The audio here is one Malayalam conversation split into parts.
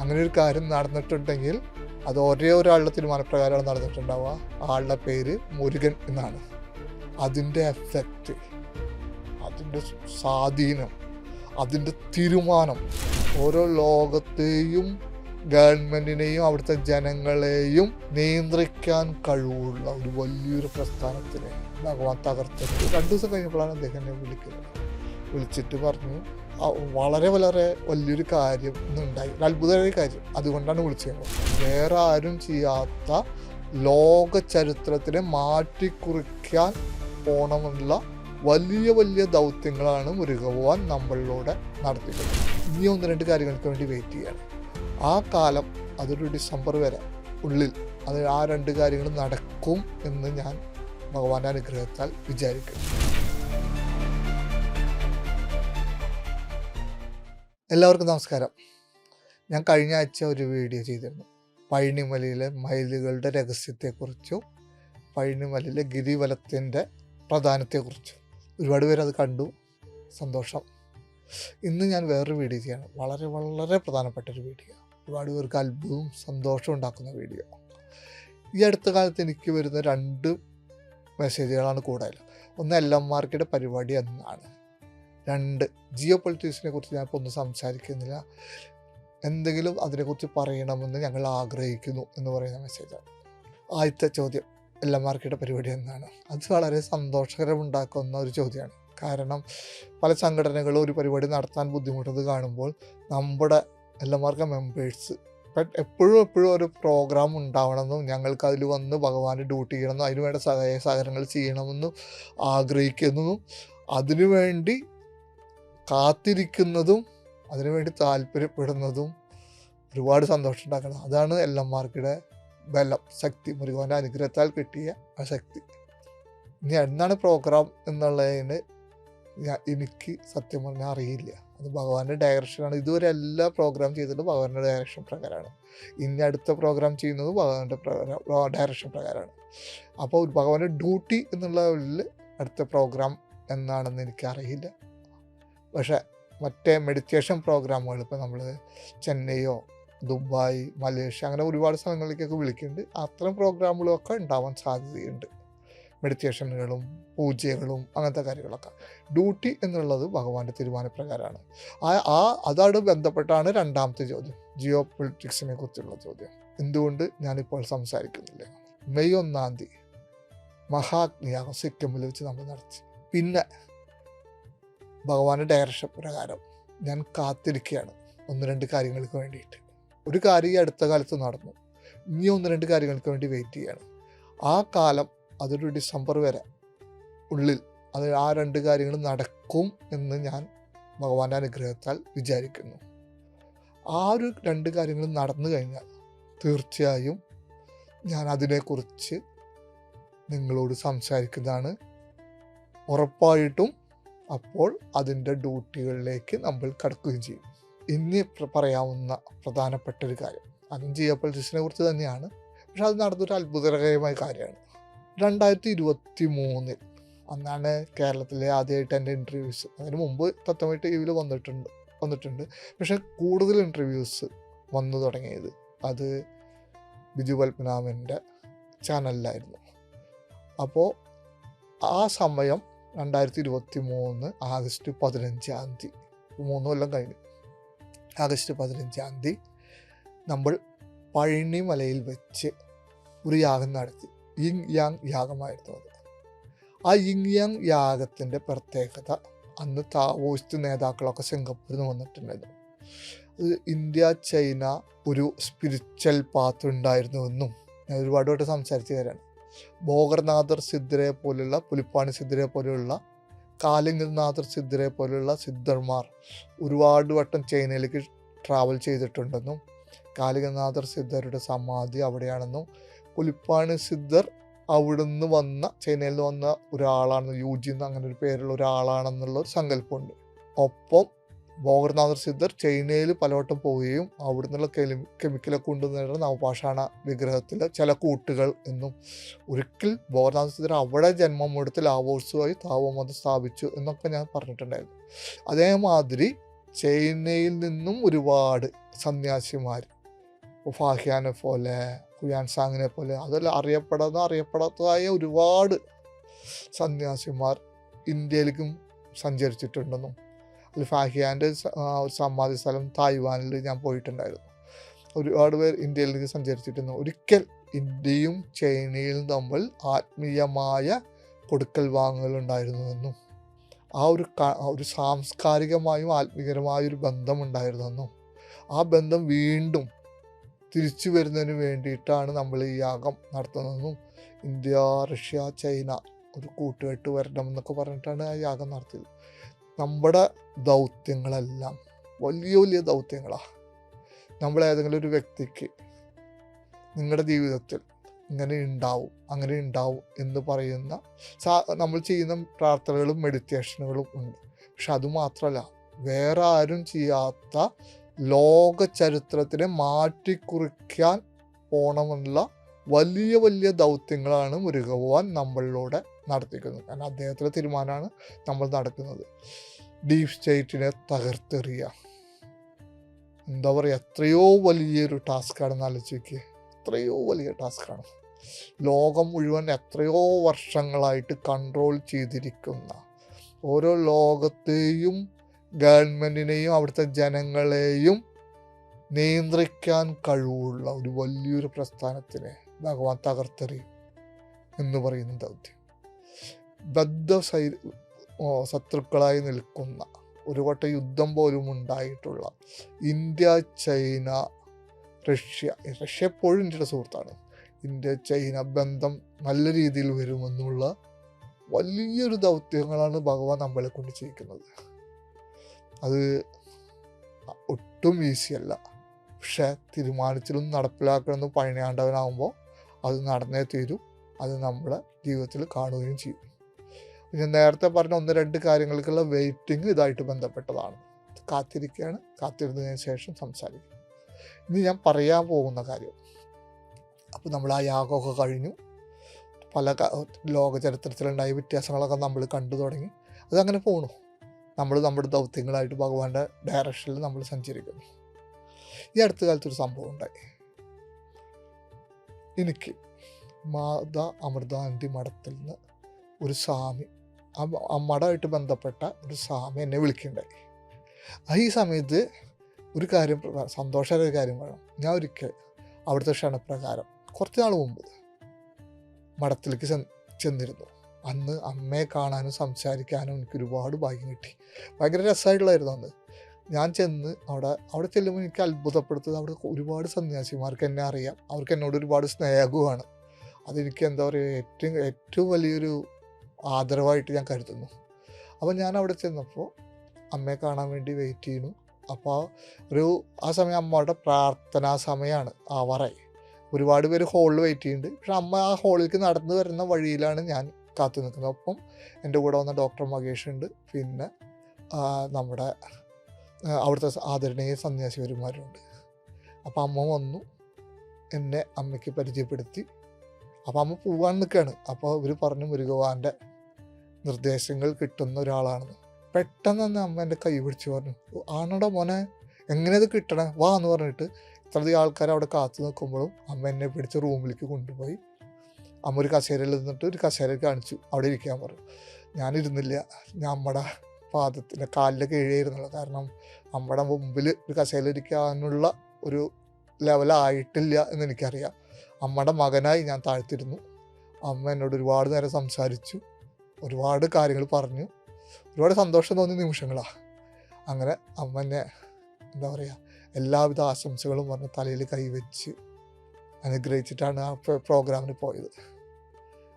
അങ്ങനെ ഒരു കാര്യം നടന്നിട്ടുണ്ടെങ്കിൽ അത് ഒരേ ഒരാളുടെ തീരുമാനപ്രകാരമാണ് നടന്നിട്ടുണ്ടാവുക. ആളുടെ പേര് മുരുകൻ എന്നാണ്. അതിൻ്റെ എഫക്റ്റ്, അതിൻ്റെ സ്വാധീനം, അതിൻ്റെ തീരുമാനം ഓരോ ലോകത്തെയും ഗവൺമെൻറ്റിനെയും അവിടുത്തെ ജനങ്ങളെയും നിയന്ത്രിക്കാൻ കഴിവുള്ള ഒരു വലിയൊരു പ്രസ്ഥാനത്തിനെ ഭഗവാൻ തകർത്തത്. 2 ദിവസം കഴിഞ്ഞപ്പോഴാണ് അദ്ദേഹം എന്നെ വിളിച്ചിട്ട് പറഞ്ഞു വളരെ വളരെ വലിയൊരു കാര്യം ഇന്നുണ്ടായി, ഒരു അത്ഭുതമായ കാര്യം, അതുകൊണ്ടാണ് വിളിച്ചത്. വേറെ ആരും ചെയ്യാത്ത ലോക ചരിത്രത്തിനെ മാറ്റിക്കുറിക്കാൻ പോണമെന്നുള്ള വലിയ വലിയ ദൗത്യങ്ങളാണ് മുരുകഭഗവാൻ നമ്മളിലൂടെ നടത്തിയത്. ഇനി 1-2 കാര്യങ്ങൾക്ക് വേണ്ടി വെയിറ്റ് ചെയ്യണം. ആ കാലം അതൊരു ഡിസംബർ വരെ ഉള്ളിൽ അത് ആ 2 കാര്യങ്ങൾ നടക്കും എന്ന് ഞാൻ ഭഗവാന്റെ അനുഗ്രഹത്താൽ വിചാരിക്കുന്നു. എല്ലാവർക്കും നമസ്കാരം. ഞാൻ കഴിഞ്ഞ ആഴ്ച ഒരു വീഡിയോ ചെയ്തിരുന്നു പഴനിമലയിലെ മയിലുകളുടെ രഹസ്യത്തെക്കുറിച്ചും പഴനിമലയിലെ ഗിരിവലത്തിൻ്റെ പ്രാധാന്യത്തെക്കുറിച്ചും. ഒരുപാട് പേര് അത് കണ്ടു, സന്തോഷം. ഇന്ന് ഞാൻ വേറൊരു വീഡിയോ ചെയ്യണം, വളരെ വളരെ പ്രധാനപ്പെട്ടൊരു വീഡിയോ, ഒരുപാട് പേർക്ക് അത്ഭുതവും സന്തോഷവും ഉണ്ടാക്കുന്ന വീഡിയോ. ഈ അടുത്ത കാലത്ത് എനിക്ക് വരുന്ന 2 മെസ്സേജുകളാണ് കൂടുതൽ. ഒന്ന് LMRKയുടെ പരിപാടി എന്നാണ്. 2 ജിയോ പൊളിറ്റിക്സിനെ കുറിച്ച് ഞാനിപ്പോൾ ഒന്നും സംസാരിക്കുന്നില്ല, എന്തെങ്കിലും അതിനെക്കുറിച്ച് പറയണമെന്ന് ഞങ്ങൾ ആഗ്രഹിക്കുന്നു എന്ന് പറയുന്ന മെസ്സേജാണ്. ആദ്യത്തെ ചോദ്യം LMRKയുടെ പരിപാടി എന്നാണ്. അത് വളരെ സന്തോഷകരമുണ്ടാക്കുന്ന ഒരു ചോദ്യമാണ്. കാരണം പല സംഘടനകളും ഒരു പരിപാടി നടത്താൻ ബുദ്ധിമുട്ടുന്നത് കാണുമ്പോൾ നമ്മുടെ LMRK മെമ്പേഴ്സ് എപ്പോഴും ഒരു പ്രോഗ്രാം ഉണ്ടാവണമെന്നും ഞങ്ങൾക്ക് അതിൽ വന്ന് ഭഗവാന് ഡ്യൂട്ടി ചെയ്യണമെന്നും അതിനുവേണ്ട സഹകരണങ്ങൾ ചെയ്യണമെന്നും ആഗ്രഹിക്കുന്നതും അതിനുവേണ്ടി കാത്തിരിക്കുന്നതും അതിനുവേണ്ടി താല്പര്യപ്പെടുന്നതും ഒരുപാട് സന്തോഷം ഉണ്ടാക്കണം. അതാണ് LMRKയുടെ ബലം, ശക്തി, മുരുകൻ്റെ അനുഗ്രഹത്താൽ കിട്ടിയ ആ ശക്തി. ഇനി എന്നാണ് പ്രോഗ്രാം എന്നുള്ളതിന് എനിക്ക് സത്യം പറഞ്ഞാൽ അറിയില്ല. അത് ഭഗവാന്റെ ഡയറക്ഷനാണ്. ഇതുവരെ എല്ലാ പ്രോഗ്രാം ചെയ്തിട്ട് ഭഗവാന്റെ ഡയറക്ഷൻ പ്രകാരമാണ്. ഇനി അടുത്ത പ്രോഗ്രാം ചെയ്യുന്നത് ഭഗവാന്റെ ഡയറക്ഷൻ പ്രകാരമാണ്. അപ്പോൾ ഭഗവാന്റെ ഡ്യൂട്ടി എന്നുള്ളതിൽ അടുത്ത പ്രോഗ്രാം എന്നാണെന്ന് എനിക്കറിയില്ല. പക്ഷേ മറ്റേ മെഡിറ്റേഷൻ പ്രോഗ്രാമുകൾ ഇപ്പോൾ നമ്മൾ ചെന്നൈയോ ദുബായ്, മലേഷ്യ അങ്ങനെ ഒരുപാട് സ്ഥലങ്ങളിലേക്കൊക്കെ വിളിക്കുന്നുണ്ട്. അത്തരം പ്രോഗ്രാമുകളൊക്കെ ഉണ്ടാവാൻ സാധ്യതയുണ്ട്. മെഡിറ്റേഷനുകളും പൂജകളും അങ്ങനത്തെ കാര്യങ്ങളൊക്കെ. ഡ്യൂട്ടി എന്നുള്ളത് ഭഗവാന്റെ തീരുമാനപ്രകാരമാണ്. അതോട് ബന്ധപ്പെട്ടാണ് 2ാമത്തെ ചോദ്യം, ജിയോ പൊളിറ്റിക്സിനെ കുറിച്ചുള്ള ചോദ്യം. എന്തുകൊണ്ട് ഞാനിപ്പോൾ സംസാരിക്കുന്നില്ല. മെയ് 1-ാം തീയതി മഹാഗ്നിയാഗം സിക്കിമിൽ വെച്ച് നമ്മൾ നടത്തി. പിന്നെ ഭഗവാന്റെ ഡയറക്ഷൻ പ്രകാരം ഞാൻ കാത്തിരിക്കുകയാണ് 1-2 കാര്യങ്ങൾക്ക് വേണ്ടിയിട്ട്. ഒരു കാര്യം ഈ അടുത്ത കാലത്ത് നടന്നു, ഇനി 1-2 കാര്യങ്ങൾക്ക് വേണ്ടി വെയിറ്റ് ചെയ്യണം. ആ കാലം അതൊരു ഡിസംബർ വരെ ഉള്ളിൽ അത് ആ 2 കാര്യങ്ങൾ നടക്കും എന്ന് ഞാൻ ഭഗവാന്റെ അനുഗ്രഹത്താൽ വിചാരിക്കുന്നു. ആ ഒരു 2 കാര്യങ്ങൾ നടന്നു കഴിഞ്ഞാൽ തീർച്ചയായും ഞാൻ അതിനെക്കുറിച്ച് നിങ്ങളോട് സംസാരിക്കുന്നതാണ്. ഉറപ്പായിട്ടും അപ്പോൾ അതിൻ്റെ ഡ്യൂട്ടികളിലേക്ക് നമ്മൾ കടക്കുകയും ചെയ്യും. ഇനി പറയാവുന്ന പ്രധാനപ്പെട്ട ഒരു കാര്യം, അതും ജിയോ പൊളിറ്റിക്സിനെ കുറിച്ച് തന്നെയാണ്. പക്ഷെ അത് നടന്നൊരു അത്ഭുതകരമായ കാര്യമാണ്. 2023 അന്നാണ് കേരളത്തിലെ ആദ്യമായിട്ട് എൻ്റെ ഇൻ്റർവ്യൂസ്. അതിന് മുമ്പ് തത്വമൈ TVയിൽ വന്നിട്ടുണ്ട്. പക്ഷെ കൂടുതൽ ഇൻ്റർവ്യൂസ് വന്നു തുടങ്ങിയത് അത് ബിജു പത്മനാഭൻ്റെ ചാനലിലായിരുന്നു. അപ്പോൾ ആ സമയം 2023 ആഗസ്റ്റ് 15-ാം തീയതി, 3 കൊല്ലം കഴിഞ്ഞു. ആഗസ്റ്റ് 15-ാം തീയതി നമ്മൾ പഴനിമലയിൽ വെച്ച് ഒരു യാഗം നടത്തി. യിങ് യാങ് യാഗമായിരുന്നു അത്. ആ യിങ് യാങ് യാഗത്തിൻ്റെ പ്രത്യേകത, അന്ന് താവോയിസ്റ്റ് നേതാക്കളൊക്കെ സിംഗപ്പൂരിൽ നിന്ന് വന്നിട്ടുണ്ടായിരുന്നു. അത് ഇന്ത്യ ചൈന ഒരു സ്പിരിച്വൽ പാത്ത് ഉണ്ടായിരുന്നുവെന്നും ഞാൻ ഒരുപാട് വട്ടം സംസാരിച്ച കാര്യമാണ്. ഭോഗർനാഥർ സിദ്ധരെ പോലുള്ള, പുലിപ്പാണി സിദ്ധരെ പോലെയുള്ള, കാലിംഗനാഥർ സിദ്ധരെ പോലെയുള്ള സിദ്ധർമാർ ഒരുപാട് വട്ടം ചൈനയിലേക്ക് ട്രാവൽ ചെയ്തിട്ടുണ്ടെന്നും കാലിംഗനാഥർ സിദ്ധരുടെ സമാധി അവിടെയാണെന്നും പുലിപ്പാണി സിദ്ധർ അവിടുന്ന് വന്ന, ചൈനയിൽ നിന്ന് വന്ന ഒരാളാണെന്ന്, യൂജിന്ന് അങ്ങനെ ഒരു പേരുള്ള ഒരാളാണെന്നുള്ള ഒരു സങ്കല്പമുണ്ട്. ഒപ്പം ഭോഗർനാഥർ സിദ്ധർ ചൈനയിൽ പലവട്ടം പോവുകയും അവിടെ നിന്നുള്ള കെമിക്കലൊക്കെ കൊണ്ടുവന്നിട്ട് നവപാഷാണ വിഗ്രഹത്തിലെ ചില കൂട്ടുകൾ എന്നും, ഒരിക്കൽ ഭോഗർനാഥർ സിദ്ധർ അവിടെ ജന്മം എടുത്ത് ലാവോസുമായി താവോ മതം സ്ഥാപിച്ചു എന്നൊക്കെ ഞാൻ പറഞ്ഞിട്ടുണ്ടായിരുന്നു. അതേമാതിരി ചൈനയിൽ നിന്നും ഒരുപാട് സന്യാസിമാർ, ഫാഹ്യാനെ പോലെ, ഹുയാൻസാങ്ങിനെ പോലെ, അതെല്ലാം അറിയപ്പെടാത്തതായ ഒരുപാട് സന്യാസിമാർ ഇന്ത്യയിലേക്കും സഞ്ചരിച്ചിട്ടുണ്ടെന്നും, അതിൽ ഫാഹ്യാൻ്റെ ഒരു സമാധി സ്ഥലം തായ്വാനിൽ ഞാൻ പോയിട്ടുണ്ടായിരുന്നു. ഒരുപാട് പേർ ഇന്ത്യയിലേക്ക് സഞ്ചരിച്ചിട്ടുണ്ട്. ഒരിക്കൽ ഇന്ത്യയും ചൈനയും തമ്മിൽ ആത്മീയമായ കൊടുക്കൽ വാങ്ങലുണ്ടായിരുന്നുവെന്നും ആ ഒരു സാംസ്കാരികമായും ആത്മീയമായൊരു ബന്ധമുണ്ടായിരുന്നെന്നും ആ ബന്ധം വീണ്ടും തിരിച്ചു വരുന്നതിന് വേണ്ടിയിട്ടാണ് നമ്മൾ ഈ യാഗം നടത്തുന്നതെന്നും, ഇന്ത്യ, റഷ്യ, ചൈന ഒരു കൂട്ടുകെട്ട് വരണമെന്നൊക്കെ പറഞ്ഞിട്ടാണ് ആ യാഗം നടത്തിയത്. നമ്മുടെ ദൗത്യങ്ങളെല്ലാം വലിയ വലിയ ദൗത്യങ്ങളാണ്. നമ്മൾ ഏതെങ്കിലും ഒരു വ്യക്തിക്ക് നിങ്ങളുടെ ജീവിതത്തിൽ ഇങ്ങനെ ഉണ്ടാവും എന്ന് പറയുന്ന നമ്മൾ ചെയ്യുന്ന പ്രാർത്ഥനകളും മെഡിറ്റേഷനുകളും ഉണ്ട്. പക്ഷെ അതുമാത്രമല്ല, വേറെ ആരും ചെയ്യാത്ത ലോക ചരിത്രത്തിനെ മാറ്റിക്കുറിക്കാൻ പോണമെന്നുള്ള വലിയ വലിയ ദൗത്യങ്ങളാണ് മുരുകഭഗവാൻ നമ്മളിലൂടെ നടത്തിക്കുന്നത്. കാരണം അദ്ദേഹത്തിൻ്റെ തീരുമാനമാണ് നമ്മൾ നടക്കുന്നത്. ഡീപ് സ്റ്റേറ്റിനെ തകർത്തെറിയുക, എന്താ പറയുക, എത്രയോ വലിയൊരു ടാസ്ക്കാണെന്ന് ആലോചിക്കുക. എത്രയോ വലിയ ടാസ്ക്കാണ്. ലോകം മുഴുവൻ എത്രയോ വർഷങ്ങളായിട്ട് കൺട്രോൾ ചെയ്തിരിക്കുന്ന, ഓരോ ലോകത്തെയും ഗവൺമെൻറ്റിനെയും അവിടുത്തെ ജനങ്ങളെയും നിയന്ത്രിക്കാൻ കഴിവുള്ള ഒരു വലിയൊരു പ്രസ്ഥാനത്തിനെ ഭഗവാൻ തകർത്തെറിയും എന്ന് പറയുന്ന ദൗത്യം. ശത്രുക്കളായി നിൽക്കുന്ന, ഒരു വട്ട യുദ്ധം പോലും ഉണ്ടായിട്ടുള്ള ഇന്ത്യ, ചൈന, റഷ്യ എപ്പോഴും ഇന്ത്യയുടെ സുഹൃത്താണ്. ഇന്ത്യ ചൈന ബന്ധം നല്ല രീതിയിൽ വരുമെന്നുള്ള വലിയൊരു ദൗത്യങ്ങളാണ് ഭഗവാൻ നമ്മളെ കൊണ്ട് ചെയ്യിക്കുന്നത്. അത് ഒട്ടും ഈസിയല്ല. പക്ഷെ തീരുമാനിച്ചിലും നടപ്പിലാക്കണമെന്ന് പണിയാണ്ടവനാകുമ്പോൾ അത് നടന്നേ തീരും. അത് നമ്മളെ ജീവിതത്തിൽ കാണുകയും ചെയ്യും. ഞാൻ നേരത്തെ പറഞ്ഞ 1-2 കാര്യങ്ങൾക്കുള്ള വെയിറ്റിംഗ് ഇതായിട്ട് ബന്ധപ്പെട്ടതാണ്. കാത്തിരിക്കുകയാണ്. കാത്തിരുന്നതിന് ശേഷം സംസാരിക്കും. ഇനി ഞാൻ പറയാൻ പോകുന്ന കാര്യം, അപ്പോൾ നമ്മൾ ആ യാഗമൊക്കെ കഴിഞ്ഞു. പല ലോക ചരിത്രത്തിലുണ്ടായ വ്യത്യാസങ്ങളൊക്കെ നമ്മൾ കണ്ടു തുടങ്ങി. അതങ്ങനെ പോണു. നമ്മൾ നമ്മുടെ ദൗത്യങ്ങളായിട്ട് ഭഗവാന്റെ ഡയറക്ഷനിൽ നമ്മൾ സഞ്ചരിക്കുന്നു. ഈ അടുത്ത കാലത്തൊരു സംഭവം ഉണ്ടായി. എനിക്ക് മാതാ അമൃതാനന്ദി മഠത്തിൽ നിന്ന് ഒരു സ്വാമി, ആ മഠമായിട്ട് ബന്ധപ്പെട്ട ഒരു സ്വാമി എന്നെ വിളിക്കുകയുണ്ടായി. ഈ സമയത്ത് ഒരു കാര്യം, സന്തോഷകര ഒരു കാര്യം പറയണം. ഞാൻ ഒരിക്കൽ അവിടുത്തെ ക്ഷണപ്രകാരം കുറച്ച് നാൾ മുമ്പ് മഠത്തിലേക്ക് ചെന്നിരുന്നു. അന്ന് അമ്മയെ കാണാനും സംസാരിക്കാനും എനിക്ക് ഒരുപാട് ഭാഗ്യം കിട്ടി. ഭയങ്കര രസമായിട്ടുള്ളായിരുന്നു അന്ന്. ഞാൻ ചെന്ന് അവിടെ ചെല്ലുമ്പോൾ എനിക്ക് അത്ഭുതപ്പെടുത്തുന്നത്, അവിടെ ഒരുപാട് സന്യാസിമാർക്ക് എന്നെ അറിയാം. അവർക്ക് എന്നോട് ഒരുപാട് സ്നേഹവുമാണ്. അതെനിക്ക് എന്താ പറയുക, ഏറ്റവും വലിയൊരു ആദരവായിട്ട് ഞാൻ കരുതുന്നു. അപ്പോൾ ഞാൻ അവിടെ ചെന്നപ്പോൾ അമ്മയെ കാണാൻ വേണ്ടി വെയിറ്റ് ചെയ്യുന്നു. അപ്പോൾ ആ സമയം അമ്മയുടെ പ്രാർത്ഥനാ സമയമാണ്, ആവാറായി. ഒരുപാട് പേര് ഹോളിൽ വെയിറ്റ് ചെയ്യുന്നുണ്ട്. പക്ഷെ അമ്മ ആ ഹോളിലേക്ക് നടന്നു വരുന്ന വഴിയിലാണ് ഞാൻ കാത്തു നിൽക്കുന്നത്. അപ്പം എൻ്റെ കൂടെ വന്ന ഡോക്ടർ മഹേഷ് ഉണ്ട്, പിന്നെ നമ്മുടെ അവിടുത്തെ ആദരണീയ സന്യാസിമാരുണ്ട്. അപ്പോൾ അമ്മ വന്നു, എന്നെ അമ്മയ്ക്ക് പരിചയപ്പെടുത്തി. അപ്പോൾ അമ്മ പോകാൻ നിൽക്കുകയാണ്. അപ്പോൾ ഇവർ പറഞ്ഞു മുരുകഭഗവാന്റെ നിർദ്ദേശങ്ങൾ കിട്ടുന്ന ഒരാളാണെന്ന്. പെട്ടെന്ന് തന്നെ അമ്മ എൻ്റെ കൈ പിടിച്ച് പറഞ്ഞു, ആണോടാ മോനെ, എങ്ങനെയത് കിട്ടണേ, വാ എന്ന് പറഞ്ഞിട്ട് ഇത്രയധികം ആൾക്കാർ അവിടെ കാത്തു നിൽക്കുമ്പോഴും അമ്മ എന്നെ പിടിച്ച് റൂമിലേക്ക് കൊണ്ടുപോയി. അമ്മ ഒരു കസേരയിൽ നിന്നിട്ട് ഒരു കസേര കാണിച്ചു, അവിടെ ഇരിക്കാൻ പറഞ്ഞു. ഞാനിരുന്നില്ല. ഞാൻ അമ്മയുടെ പാദത്തിൻ്റെ കാലിൻ്റെ കീഴേയിരുന്നുള്ളൂ. കാരണം അമ്മയുടെ മുമ്പിൽ ഒരു കസേരയിൽ ഇരിക്കാനുള്ള ഒരു ലെവലായിട്ടില്ല എന്നെനിക്കറിയാം. അമ്മയുടെ മകനായി ഞാൻ താഴ്ത്തിരുന്നു. അമ്മ എന്നോട് ഒരുപാട് നേരം സംസാരിച്ചു, ഒരുപാട് കാര്യങ്ങൾ പറഞ്ഞു. ഒരുപാട് സന്തോഷം തോന്നിയ നിമിഷങ്ങളാണ്. അങ്ങനെ അമ്മ എന്നെ എന്താ പറയുക, എല്ലാവിധ ആശംസകളും പറഞ്ഞ് തലയിൽ കൈവച്ച് അനുഗ്രഹിച്ചിട്ടാണ് ആ പ്രോഗ്രാമിന് പോയത്.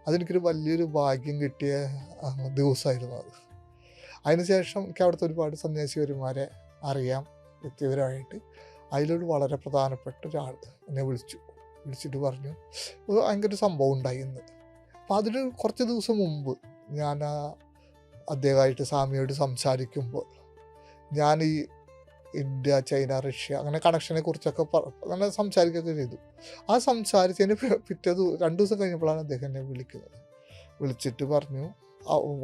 അതെനിക്കൊരു വലിയൊരു ഭാഗ്യം കിട്ടിയ ദിവസമായിരുന്നു അത്. അതിനുശേഷം എനിക്ക് അവിടുത്തെ ഒരുപാട് സന്യാസിമാരെ അറിയാം വ്യക്തിപരമായിട്ട്. അതിലൊരു വളരെ പ്രധാനപ്പെട്ട ഒരാൾ എന്നെ വിളിച്ചിട്ട് പറഞ്ഞു, ഭയങ്കര സംഭവം ഉണ്ടായി ഇന്ന്. അപ്പോൾ അതിന് കുറച്ച് ദിവസം മുമ്പ് ഞാൻ അദ്ദേഹമായിട്ട് സ്വാമിയോട് സംസാരിക്കുമ്പോൾ ഞാൻ ഈ ഇന്ത്യ, ചൈന, റഷ്യ അങ്ങനെ കണക്ഷനെ കുറിച്ചൊക്കെ അങ്ങനെ സംസാരിക്കുകയൊക്കെ ചെയ്തു. ആ സംസാരിച്ചതിന് പിറ്റേ 2 ദിവസം കഴിഞ്ഞപ്പോഴാണ് അദ്ദേഹം എന്നെ വിളിക്കുന്നത്. വിളിച്ചിട്ട് പറഞ്ഞു,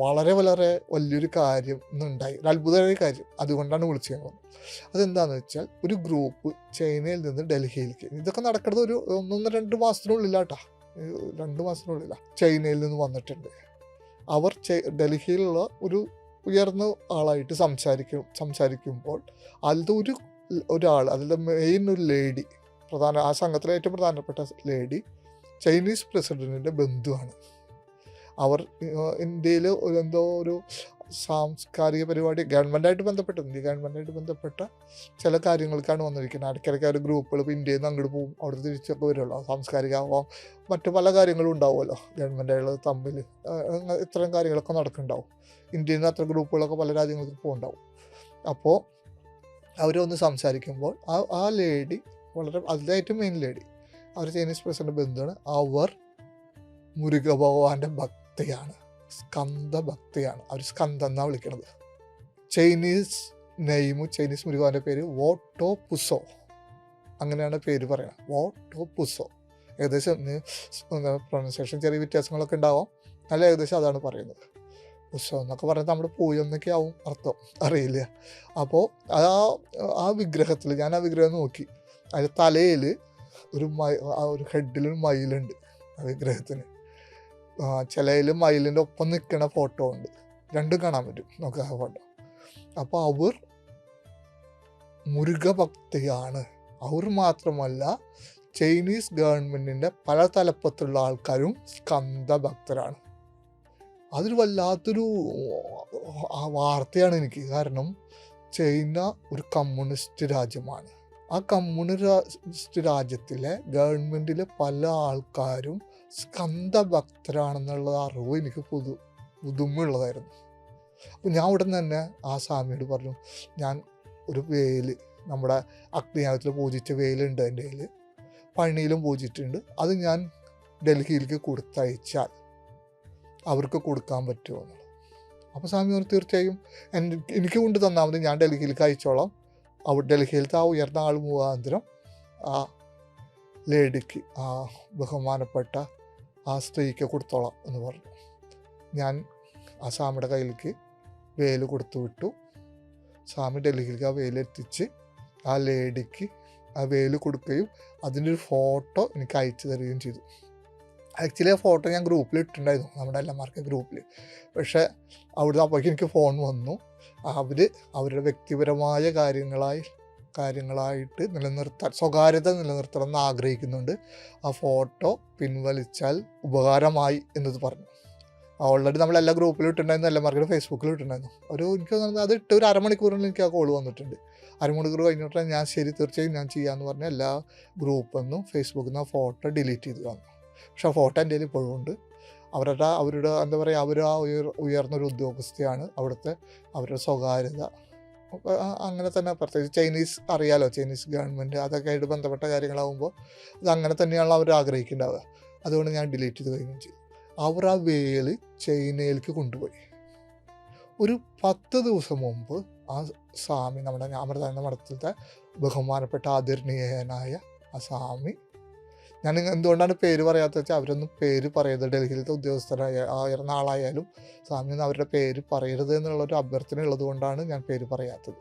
വളരെ വളരെ വലിയൊരു കാര്യം ഇന്നുണ്ടായി, ഒരു അത്ഭുതമായ കാര്യം. അതുകൊണ്ടാണ് വിളിച്ചത് ഞങ്ങൾ. അതെന്താണെന്ന് വെച്ചാൽ ഒരു ഗ്രൂപ്പ് ചൈനയിൽ നിന്ന് ഡൽഹിയിലേക്ക്, ഇതൊക്കെ നടക്കുന്നത് ഒരു 1-2 മാസത്തിനുള്ളിലാട്ടാ, 2 മാസത്തിനുള്ളിലാണ് ചൈനയിൽ നിന്ന് വന്നിട്ടുണ്ട്. അവർ ഡൽഹിയിലുള്ള ഒരു ഉയർന്ന ആളായിട്ട് സംസാരിക്കുമ്പോൾ അതിലത്തെ ഒരാൾ, അതിലെ മെയിൻ ഒരു ലേഡി, ആ സംഘത്തിലെ ഏറ്റവും പ്രധാനപ്പെട്ട ലേഡി ചൈനീസ് പ്രസിഡന്റിൻ്റെ ബന്ധുവാണ്. അവർ ഇന്ത്യയിൽ എന്തോ ഒരു സാംസ്കാരിക പരിപാടി ഇന്ത്യ ഗവൺമെൻറ്റായിട്ട് ബന്ധപ്പെട്ട ചില കാര്യങ്ങൾക്കാണ് വന്നിരിക്കുന്നത്. ഇടയ്ക്കിടയ്ക്ക് ഒരു ഗ്രൂപ്പുകൾ ഇപ്പോൾ ഇന്ത്യയിൽ നിന്ന് അങ്ങോട്ട് പോകും, അവിടെ തിരിച്ചൊക്കെ വരുമല്ലോ. സാംസ്കാരികമാവാം, മറ്റു പല കാര്യങ്ങളും ഉണ്ടാവുമല്ലോ ഗവൺമെൻറ്റുകൾ തമ്മിൽ, ഇത്തരം കാര്യങ്ങളൊക്കെ നടക്കുന്നുണ്ടാവും. ഇന്ത്യയിൽ നിന്ന് അത്ര ഗ്രൂപ്പുകളൊക്കെ പല രാജ്യങ്ങൾക്ക് പോകുന്നുണ്ടാവും. അപ്പോൾ അവരൊന്ന് സംസാരിക്കുമ്പോൾ ആ ലേഡി, അതിലെ ഏറ്റവും മെയിൻ ലേഡി, അവർ ചൈനീസ് പ്രസിഡന്റ് ബന്ധുവാണ്. അവർ മുരുക ഭഗവാന്റെ ഭക്തയാണ്, സ്കന്ദ ഭക്തയാണ്. അവർ സ്കന്ദ എന്നാണ് വിളിക്കുന്നത്. ചൈനീസ് മുരുകൻ്റെ പേര് വോ ടോ പുസോ, അങ്ങനെയാണ് പേര് പറയുന്നത്, വോ ടോ പുസോ. ഏകദേശം പ്രൊനൗൺസിയേഷൻ ചെറിയ വ്യത്യാസങ്ങളൊക്കെ ഉണ്ടാവാം, നല്ല ഏകദേശം അതാണ് പറയുന്നത്. പുസോ എന്നൊക്കെ പറഞ്ഞാൽ നമ്മുടെ പൂയെന്നൊക്കെ ആവും അർത്ഥം, അറിയില്ല. അപ്പോൾ ആ വിഗ്രഹത്തിൽ, ഞാൻ ആ വിഗ്രഹം നോക്കി, അതിൻ്റെ തലയിൽ ഒരു ഹെഡിലൊരു മയിലുണ്ട് ആ വിഗ്രഹത്തിന്. ചിലയിൽ മയിലിൻ്റെ ഒപ്പം നിൽക്കുന്ന ഫോട്ടോ ഉണ്ട്, രണ്ടും കാണാൻ പറ്റും നമുക്ക് ആ ഫോട്ടോ. അപ്പോൾ അവർ മുരുക ഭക്തയാണ്. അവർ മാത്രമല്ല, ചൈനീസ് ഗവൺമെൻറ്റിൻ്റെ പല തലപ്പത്തുള്ള ആൾക്കാരും സ്കന്ദ ഭക്തരാണ്. അതൊരു വല്ലാത്തൊരു വാർത്തയാണ് എനിക്ക്. കാരണം ചൈന ഒരു കമ്മ്യൂണിസ്റ്റ് രാജ്യമാണ്. ആ കമ്മ്യൂണിസ്റ്റ് രാജ്യത്തിലെ ഗവൺമെൻറ്റിലെ പല ആൾക്കാരും സ്കന്ദ ഭക്തരാണെന്നുള്ള അറിവ് എനിക്ക് പുതുമയുള്ളതായിരുന്നു. അപ്പോൾ ഞാൻ ഉടൻ തന്നെ ആ സ്വാമിയോട് പറഞ്ഞു, ഞാൻ ഒരു വേല്, നമ്മുടെ അഗ്നിയാഗത്തിൽ പൂജിച്ച വേലുണ്ട് എൻ്റെ കയ്യിൽ, പഴനിയിലും പൂജിച്ചിട്ടുണ്ട്, അത് ഞാൻ ഡൽഹിയിലേക്ക് കൊടുത്തയച്ചാൽ അവർക്ക് കൊടുക്കാൻ പറ്റുമോ എന്നുള്ളത്. അപ്പോൾ സ്വാമി പറഞ്ഞു, തീർച്ചയായും എനിക്ക് കൊണ്ട് തന്നാൽ മതി, ഞാൻ ഡൽഹിയിലേക്ക് അയച്ചോളാം. ഡൽഹിയിലത്തെ ആ ഉയർന്ന ആൾ മുഖാന്തരം ആ ലേഡിക്ക്, ആ ബഹുമാനപ്പെട്ട ആ സ്ത്രീക്ക് കൊടുത്തോളാം എന്ന് പറഞ്ഞു. ഞാൻ ആ സ്വാമിയുടെ കയ്യിലേക്ക് വേല് കൊടുത്തു വിട്ടു. സ്വാമി ഡൽഹിയിലേക്ക് ആ വേലെത്തിച്ച് ആ ലേഡിക്ക് ആ വേല് കൊടുക്കുകയും അതിൻ്റെ ഒരു ഫോട്ടോ എനിക്ക് അയച്ചു തരികയും ചെയ്തു. ആക്ച്വലി ആ ഫോട്ടോ ഞാൻ ഗ്രൂപ്പിൽ ഇട്ടിട്ടുണ്ടായിരുന്നു, നമ്മുടെ എല്ലാമാർക്ക് ഗ്രൂപ്പിൽ. പക്ഷേ അവിടുന്ന് അപ്പോഴേക്കും എനിക്ക് ഫോൺ വന്നു. അവരുടെ വ്യക്തിപരമായ കാര്യങ്ങളായിട്ട് സ്വകാര്യത നിലനിർത്തണം എന്ന് ആഗ്രഹിക്കുന്നുണ്ട്, ആ ഫോട്ടോ പിൻവലിച്ചാൽ ഉപകാരമായി എന്നത് പറഞ്ഞു. ഓൾറെഡി നമ്മളെല്ലാ ഗ്രൂപ്പിലും ഇട്ടുണ്ടായിരുന്നു, എല്ലാമാർക്കും ഫേസ്ബുക്കിലും ഇട്ടുണ്ടായിരുന്നു. എനിക്ക് തോന്നുന്നത് അത് ഇട്ട് ഒരു അരമണിക്കൂറിൽ എനിക്ക് ആ കോൾ വന്നിട്ടുണ്ട്. അരമണിക്കൂർ കഴിഞ്ഞിട്ട് ഞാൻ ശരി, തീർച്ചയായും ഞാൻ ചെയ്യാമെന്ന് പറഞ്ഞ് എല്ലാ ഗ്രൂപ്പിൽ നിന്നും ഫേസ്ബുക്കിൽ നിന്ന് ആ ഫോട്ടോ ഡിലീറ്റ് ചെയ്ത് തന്നു. പക്ഷെ ആ ഫോട്ടോ എൻ്റെ കയ്യിൽ ഇപ്പോഴും ഉണ്ട്. അവരുടെ എന്താ പറയുക, അവർ ആ ഉയർന്നൊരു ഉദ്യോഗസ്ഥയാണ്, അവരുടെ സ്വകാര്യത അങ്ങനെ തന്നെ. പ്രത്യേകിച്ച് ചൈനീസ് അറിയാലോ, ചൈനീസ് ഗവൺമെൻറ് അതൊക്കെ ആയിട്ട് ബന്ധപ്പെട്ട കാര്യങ്ങളാകുമ്പോൾ അത് അങ്ങനെ തന്നെയാണ് അവർ ആഗ്രഹിക്കേണ്ടാവുക. അതുകൊണ്ട് ഞാൻ ഡിലീറ്റ് ചെയ്ത് കഴിഞ്ഞും ചെയ്തു. അവർ ആ വേല് ചൈനയിലേക്ക് കൊണ്ടുപോയി. ഒരു 10 ദിവസം മുമ്പ് ആ സ്വാമി, നമ്മുടെ അമൃതാനന്ദ മഠത്തിലത്തെ ബഹുമാനപ്പെട്ട ആദരണീയനായ ആ സ്വാമി, ഞാൻ എന്തുകൊണ്ടാണ് പേര് പറയാത്തത് വെച്ചാൽ, അവരൊന്നും പേര് പറയരുത്, ഡൽഹിയിലത്തെ ഉദ്യോഗസ്ഥരായ ഉയർന്ന ആളായാലും സ്വാമി ഒന്നും അവരുടെ പേര് പറയരുത് എന്നുള്ളൊരു അഭ്യർത്ഥന ഉള്ളത് കൊണ്ടാണ് ഞാൻ പേര് പറയാത്തത്.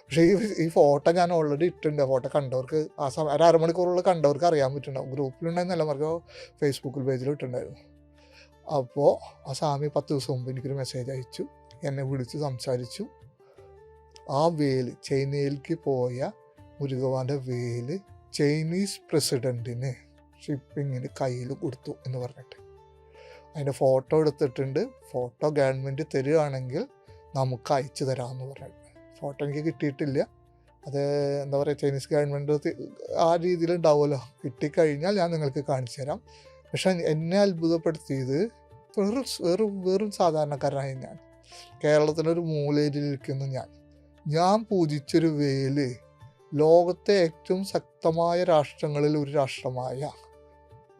പക്ഷേ ഈ ഫോട്ടോ ഞാൻ ഓൾറെഡി ഇട്ടിട്ടുണ്ട്. ഫോട്ടോ കണ്ടവർക്ക്, ആ സമയം ഒരു അരമണിക്കൂറുള്ള കണ്ടവർക്ക് അറിയാൻ പറ്റുന്നുണ്ടാവും. ഗ്രൂപ്പിലുണ്ടായിരുന്ന എല്ലാവർക്കും ഫേസ്ബുക്കിൽ പേജിൽ ഇട്ടുണ്ടായിരുന്നു. അപ്പോൾ ആ സ്വാമി 10 ദിവസം മുമ്പ് എനിക്കൊരു മെസ്സേജ് അയച്ചു, എന്നെ വിളിച്ച് സംസാരിച്ചു. ആ വേല്, ചൈനയിലേക്ക് പോയ മുരുകവാൻ്റെ വേല് ചൈനീസ് പ്രസിഡൻറ്റിന് ഷിപ്പിങ്ങിന് കയ്യിൽ കൊടുത്തു എന്ന് പറഞ്ഞിട്ട് അതിൻ്റെ ഫോട്ടോ എടുത്തിട്ടുണ്ട്. ഫോട്ടോ ഗവൺമെൻറ് തരികയാണെങ്കിൽ നമുക്ക് അയച്ചു തരാമെന്ന് പറഞ്ഞിട്ട്. ഫോട്ടോ എനിക്ക് കിട്ടിയിട്ടില്ല. അത് എന്താ പറയുക, ചൈനീസ് ഗവൺമെൻറ് ആ രീതിയിലുണ്ടാവുമല്ലോ, കിട്ടിക്കഴിഞ്ഞാൽ ഞാൻ നിങ്ങൾക്ക് കാണിച്ചു തരാം. പക്ഷെ എന്നെ അത്ഭുതപ്പെടുത്തിയത് വെറും സാധാരണക്കാരനായ ഞാൻ, കേരളത്തിനൊരു മൂലയിലിരിക്കുന്ന ഞാൻ പൂജിച്ചൊരു വേല് ലോകത്തെ ഏറ്റവും ശക്തമായ രാഷ്ട്രങ്ങളിൽ ഒരു രാഷ്ട്രമായ,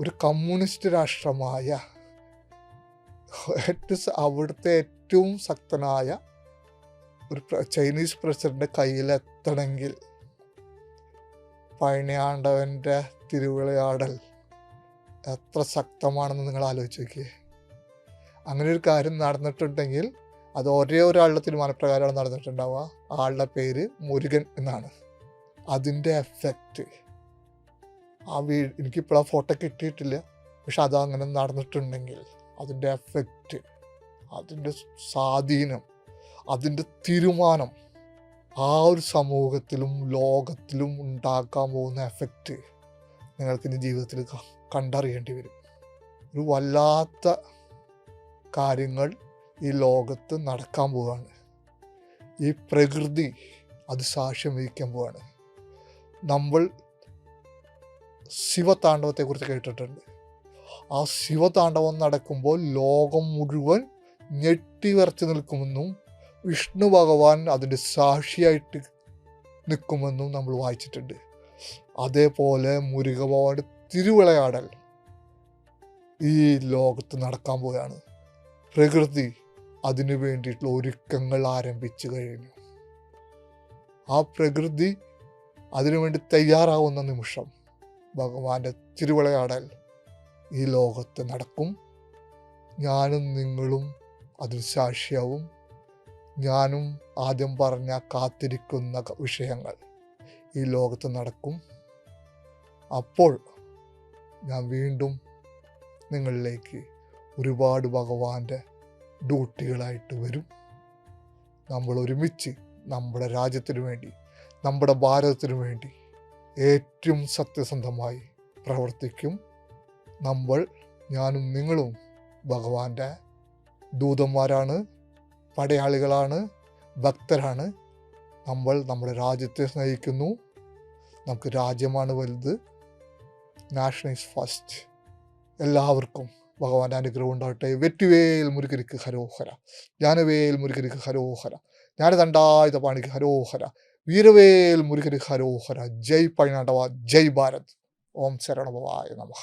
ഒരു കമ്മ്യൂണിസ്റ്റ് രാഷ്ട്രമായ, അവിടുത്തെ ഏറ്റവും ശക്തനായ ഒരു ചൈനീസ് പ്രസിഡന്റ് കയ്യിലെത്തണമെങ്കിൽ പഴനിയാണ്ടവൻ്റെ തിരുവിളയാടൽ എത്ര ശക്തമാണെന്ന് നിങ്ങൾ ആലോചിച്ച് നോക്കിയേ. അങ്ങനെ ഒരു കാര്യം നടന്നിട്ടുണ്ടെങ്കിൽ അത് ഒരേ ഒരാളുടെ തീരുമാനപ്രകാരമാണ് നടന്നിട്ടുണ്ടാവുക. ആളുടെ പേര് മുരുകൻ എന്നാണ്. അതിൻ്റെ എഫക്റ്റ് എനിക്കിപ്പോൾ ആ ഫോട്ടോ കിട്ടിയിട്ടില്ല, പക്ഷെ അതങ്ങനെ നടന്നിട്ടുണ്ടെങ്കിൽ അതിൻ്റെ എഫക്റ്റ്, അതിൻ്റെ സ്വാധീനം, അതിൻ്റെ തീരുമാനം ആ ഒരു സമൂഹത്തിലും ലോകത്തിലും ഉണ്ടാക്കാൻ പോകുന്ന എഫക്റ്റ് നിങ്ങൾക്കിനി ജീവിതത്തിൽ കണ്ടറിയേണ്ടി വരും. ഒരു വല്ലാത്ത കാര്യങ്ങൾ ഈ ലോകത്ത് നടക്കാൻ പോവുകയാണ്. ഈ പ്രകൃതി അത് സാക്ഷ്യം വഹിക്കാൻ പോവുകയാണ്. നമ്മൾ ശിവതാണ്ഡവത്തെക്കുറിച്ച് കേട്ടിട്ടുണ്ട്. ആ ശിവതാണ്ഡവം നടക്കുമ്പോൾ ലോകം മുഴുവൻ ഞെട്ടിവിറച്ച് നിൽക്കുമെന്നും വിഷ്ണു ഭഗവാൻ അതിൻ്റെ സാക്ഷിയായിട്ട് നിൽക്കുമെന്നും നമ്മൾ വായിച്ചിട്ടുണ്ട്. അതേപോലെ മുരുക ഭഗവാന്റെ തിരുവിളയാടൽ ഈ ലോകത്ത് നടക്കാൻ പോവുകയാണ്. പ്രകൃതി അതിനു വേണ്ടിയിട്ടുള്ള ഒരുക്കങ്ങൾ ആരംഭിച്ചു കഴിഞ്ഞു. ആ പ്രകൃതി അതിനുവേണ്ടി തയ്യാറാവുന്ന നിമിഷം ഭഗവാന്റെ തിരുവിളയാടൽ ഈ ലോകത്ത് നടക്കും. ഞാനും നിങ്ങളും അതിന് സാക്ഷിയാവും. ഞാനും ആദ്യം പറഞ്ഞ കാത്തിരിക്കുന്ന വിഷയങ്ങൾ ഈ ലോകത്ത് നടക്കും. അപ്പോൾ ഞാൻ വീണ്ടും നിങ്ങളിലേക്ക് ഒരുപാട് ഭഗവാന്റെ ഡ്യൂട്ടികളായിട്ട് വരും. നമ്മൾ ഒരുമിച്ച് നമ്മുടെ രാജ്യത്തിനു വേണ്ടി, നമ്മുടെ ഭാരതത്തിനു വേണ്ടി ഏറ്റവും സത്യസന്ധമായി പ്രവർത്തിക്കും. ഞാനും നിങ്ങളും ഭഗവാന്റെ ദൂതന്മാരാണ്, പടയാളികളാണ്, ഭക്തരാണ്. നമ്മൾ നമ്മുടെ രാജ്യത്തെ സ്നേഹിക്കുന്നു. നമുക്ക് രാജ്യമാണ് വലുത്. Nation is first. എല്ലാവർക്കും ഭഗവാന്റെ അനുഗ്രഹം ഉണ്ടാവട്ടെ. വെറ്റുവേൽ മുരുകനിക്ക് ഹരോഹര, ജ്ഞാനവേൽ മുരുകനിക്ക് ഹരോഹര, ജ്ഞാനദണ്ഡായുധ പാണിക്ക് ഹരോഹര, വീരവേൽ മുരുകനിക്ക് ഹരോഹര. ജയ് പൈനാടവ, ജയ് ഭാരത്. ഓം ശരണഭവായ നമഃ.